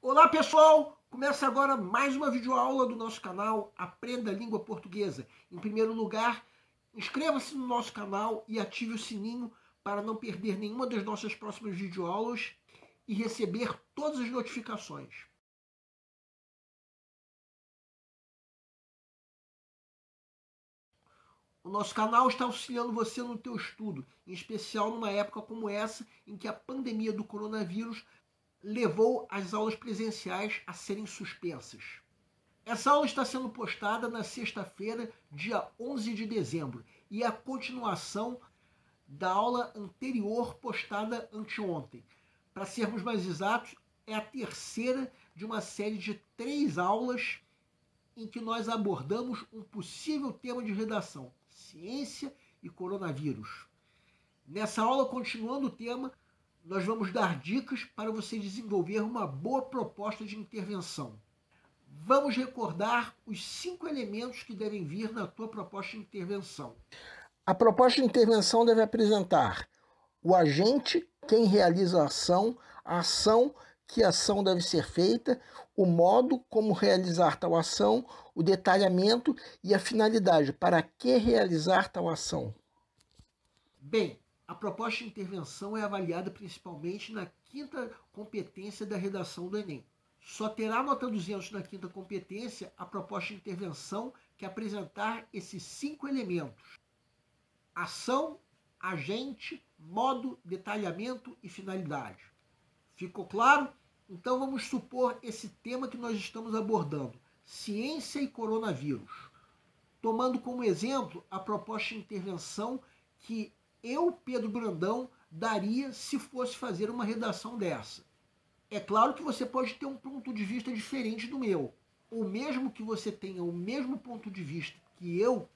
Olá pessoal, começa agora mais uma videoaula do nosso canal Aprenda a Língua Portuguesa. Em primeiro lugar, inscreva-se no nosso canal e ative o sininho para não perder nenhuma das nossas próximas videoaulas e receber todas as notificações. O nosso canal está auxiliando você no teu estudo, em especial numa época como essa em que a pandemia do coronavírus levou as aulas presenciais a serem suspensas. Essa aula está sendo postada na sexta-feira, dia 11 de dezembro, e é a continuação da aula anterior postada anteontem. Para sermos mais exatos, é a terceira de uma série de 3 aulas em que nós abordamos um possível tema de redação, ciência e coronavírus. Nessa aula, continuando o tema, nós vamos dar dicas para você desenvolver uma boa proposta de intervenção. Vamos recordar os 5 elementos que devem vir na tua proposta de intervenção. A proposta de intervenção deve apresentar o agente, quem realiza a ação, que ação deve ser feita, o modo como realizar tal ação, o detalhamento e a finalidade, para que realizar tal ação. Bem, a proposta de intervenção é avaliada principalmente na 5ª competência da redação do Enem. Só terá nota 200 na 5ª competência a proposta de intervenção que apresentar esses 5 elementos: ação, agente, modo, detalhamento e finalidade. Ficou claro? Então vamos supor esse tema que nós estamos abordando, ciência e coronavírus. Tomando como exemplo a proposta de intervenção que eu, Pedro Brandão, daria se fosse fazer uma redação dessa. É claro que você pode ter um ponto de vista diferente do meu, ou mesmo que você tenha o mesmo ponto de vista que eu,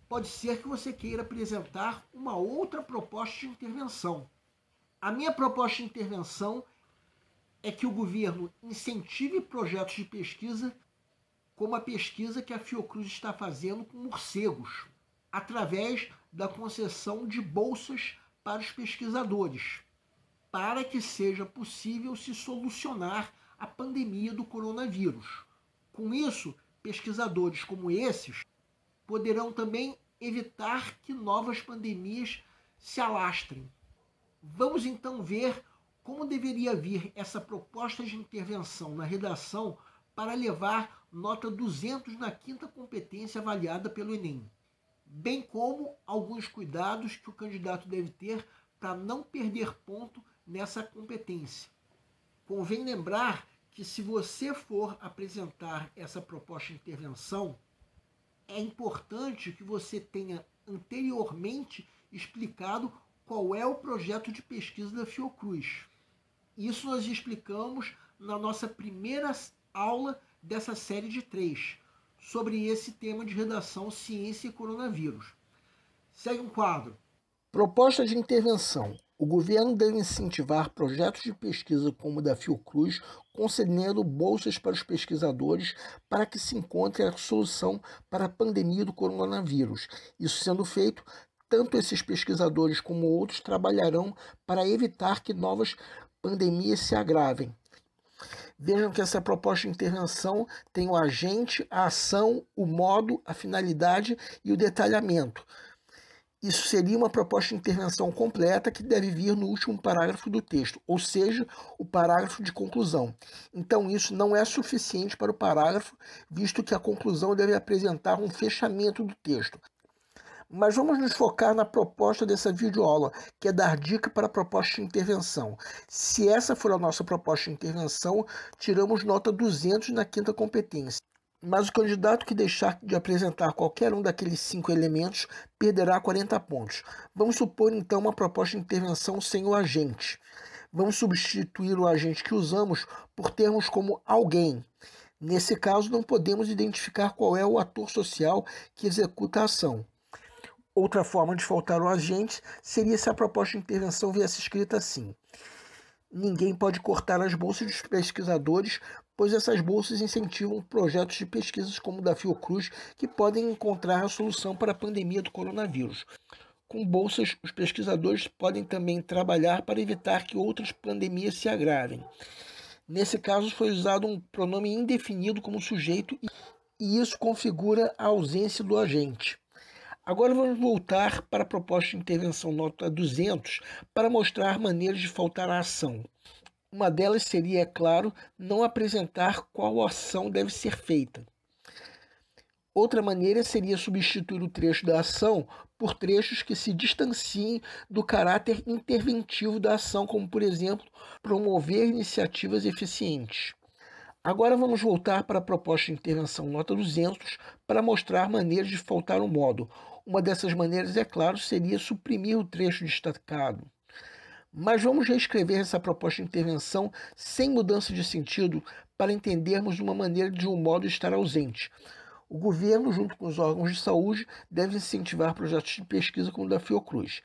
pode ser que você queira apresentar uma outra proposta de intervenção. A minha proposta de intervenção é que o governo incentive projetos de pesquisa, como a pesquisa que a Fiocruz está fazendo com morcegos, através da concessão de bolsas para os pesquisadores, para que seja possível se solucionar a pandemia do coronavírus. Com isso, pesquisadores como esses poderão também evitar que novas pandemias se alastrem. Vamos então ver como deveria vir essa proposta de intervenção na redação para levar nota 200 na 5ª competência avaliada pelo Enem, bem como alguns cuidados que o candidato deve ter para não perder ponto nessa competência. Convém lembrar que se você for apresentar essa proposta de intervenção, é importante que você tenha anteriormente explicado qual é o projeto de pesquisa da Fiocruz. Isso nós explicamos na nossa primeira aula dessa série de 3, sobre esse tema de redação ciência e coronavírus. Segue um quadro. Proposta de intervenção. O governo deve incentivar projetos de pesquisa como o da Fiocruz, concedendo bolsas para os pesquisadores para que se encontre a solução para a pandemia do coronavírus. Isso sendo feito, tanto esses pesquisadores como outros trabalharão para evitar que novas pandemias se agravem. Vejam que essa proposta de intervenção tem o agente, a ação, o modo, a finalidade e o detalhamento. Isso seria uma proposta de intervenção completa que deve vir no último parágrafo do texto, ou seja, o parágrafo de conclusão. Então isso não é suficiente para o parágrafo, visto que a conclusão deve apresentar um fechamento do texto. Mas vamos nos focar na proposta dessa videoaula, que é dar dica para a proposta de intervenção. Se essa for a nossa proposta de intervenção, tiramos nota 200 na 5ª competência. Mas o candidato que deixar de apresentar qualquer um daqueles 5 elementos perderá 40 pontos. Vamos supor então uma proposta de intervenção sem o agente. Vamos substituir o agente que usamos por termos como alguém. Nesse caso, não podemos identificar qual é o ator social que executa a ação. Outra forma de faltar o agente seria se a proposta de intervenção viesse escrita assim: ninguém pode cortar as bolsas dos pesquisadores, pois essas bolsas incentivam projetos de pesquisas como o da Fiocruz, que podem encontrar a solução para a pandemia do coronavírus. Com bolsas, os pesquisadores podem também trabalhar para evitar que outras pandemias se agravem. Nesse caso, foi usado um pronome indefinido como sujeito e isso configura a ausência do agente. Agora vamos voltar para a proposta de intervenção nota 200 para mostrar maneiras de faltar à ação. Uma delas seria, é claro, não apresentar qual ação deve ser feita. Outra maneira seria substituir o trecho da ação por trechos que se distanciem do caráter interventivo da ação, como, por exemplo, promover iniciativas eficientes. Agora vamos voltar para a proposta de intervenção nota 200 para mostrar maneiras de faltar o modo. Uma dessas maneiras, é claro, seria suprimir o trecho destacado. Mas vamos reescrever essa proposta de intervenção sem mudança de sentido para entendermos uma maneira de um modo estar ausente. O governo, junto com os órgãos de saúde, deve incentivar projetos de pesquisa como o da Fiocruz.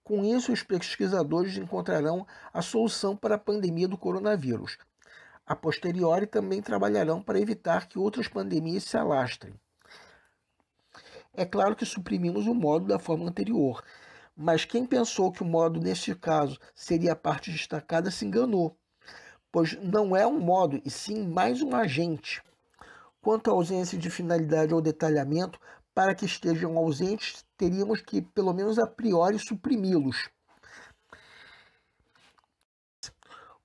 Com isso, os pesquisadores encontrarão a solução para a pandemia do coronavírus. A posteriori, também trabalharão para evitar que outras pandemias se alastrem. É claro que suprimimos o modo da forma anterior, mas quem pensou que o modo, neste caso, seria a parte destacada se enganou, pois não é um modo, e sim mais um agente. Quanto à ausência de finalidade ou detalhamento, para que estejam ausentes, teríamos que, pelo menos a priori, suprimi-los.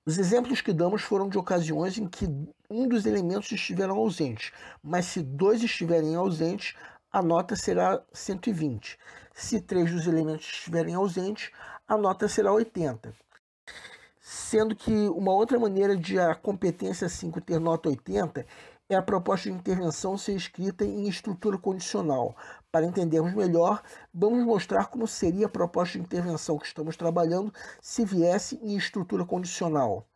Os exemplos que damos foram de ocasiões em que um dos elementos estiveram ausentes, mas se dois estiverem ausentes, a nota será 120. Se 3 dos elementos estiverem ausentes, a nota será 80. Sendo que uma outra maneira de a competência 5 ter nota 80 é a proposta de intervenção ser escrita em estrutura condicional. Para entendermos melhor, vamos mostrar como seria a proposta de intervenção que estamos trabalhando se viesse em estrutura condicional.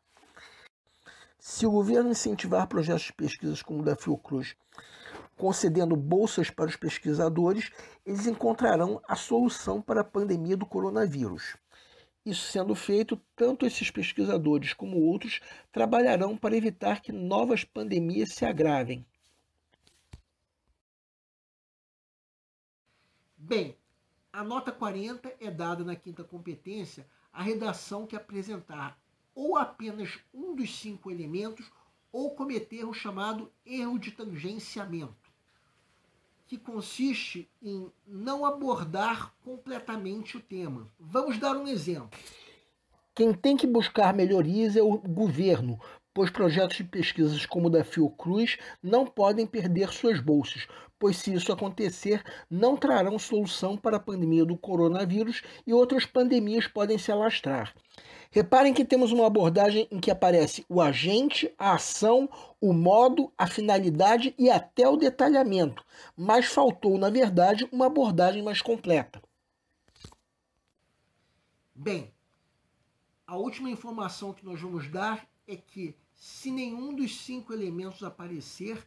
Se o governo incentivar projetos de pesquisas como o da Fiocruz, concedendo bolsas para os pesquisadores, eles encontrarão a solução para a pandemia do coronavírus. Isso sendo feito, tanto esses pesquisadores como outros trabalharão para evitar que novas pandemias se agravem. Bem, a nota 40 é dada na quinta competência à redação que apresentar ou apenas um dos 5 elementos ou cometer o chamado erro de tangenciamento, que consiste em não abordar completamente o tema. Vamos dar um exemplo. Quem tem que buscar melhorias é o governo, pois projetos de pesquisas como o da Fiocruz não podem perder suas bolsas, pois se isso acontecer, não trarão solução para a pandemia do coronavírus e outras pandemias podem se alastrar. Reparem que temos uma abordagem em que aparece o agente, a ação, o modo, a finalidade e até o detalhamento, mas faltou, na verdade, uma abordagem mais completa. Bem, a última informação que nós vamos dar é que, se nenhum dos 5 elementos aparecer,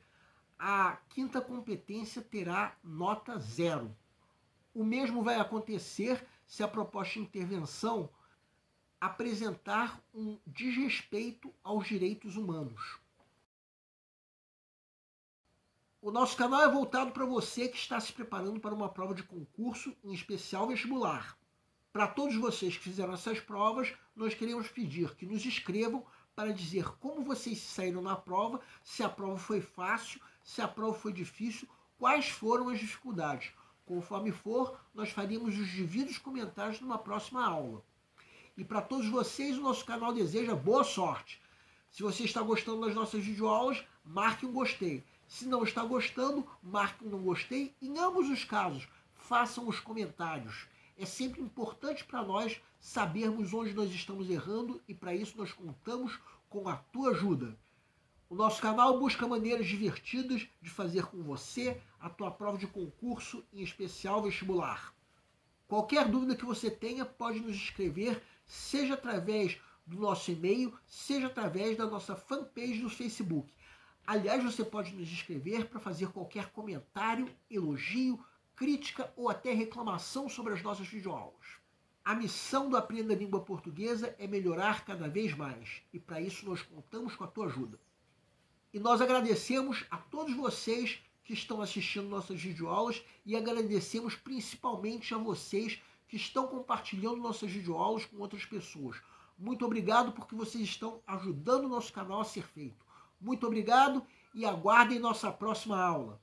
a quinta competência terá nota 0. O mesmo vai acontecer se a proposta de intervenção apresentar um desrespeito aos direitos humanos. O nosso canal é voltado para você que está se preparando para uma prova de concurso, em especial vestibular. Para todos vocês que fizeram essas provas, nós queremos pedir que nos escrevam para dizer como vocês se saíram na prova, se a prova foi fácil, se a prova foi difícil, quais foram as dificuldades. Conforme for, nós faremos os devidos comentários numa próxima aula. E para todos vocês, o nosso canal deseja boa sorte. Se você está gostando das nossas videoaulas, marque um gostei. Se não está gostando, marque um não gostei. Em ambos os casos, façam os comentários. É sempre importante para nós sabermos onde nós estamos errando e para isso nós contamos com a tua ajuda. O nosso canal busca maneiras divertidas de fazer com você a tua prova de concurso, em especial vestibular. Qualquer dúvida que você tenha, pode nos escrever, seja através do nosso e-mail, seja através da nossa fanpage no Facebook. Aliás, você pode nos escrever para fazer qualquer comentário, elogio, crítica ou até reclamação sobre as nossas videoaulas. A missão do Aprenda a Língua Portuguesa é melhorar cada vez mais, e para isso nós contamos com a tua ajuda. E nós agradecemos a todos vocês que estão assistindo nossas videoaulas e agradecemos principalmente a vocês que estão compartilhando nossas videoaulas com outras pessoas. Muito obrigado porque vocês estão ajudando o nosso canal a ser feito. Muito obrigado e aguardem nossa próxima aula.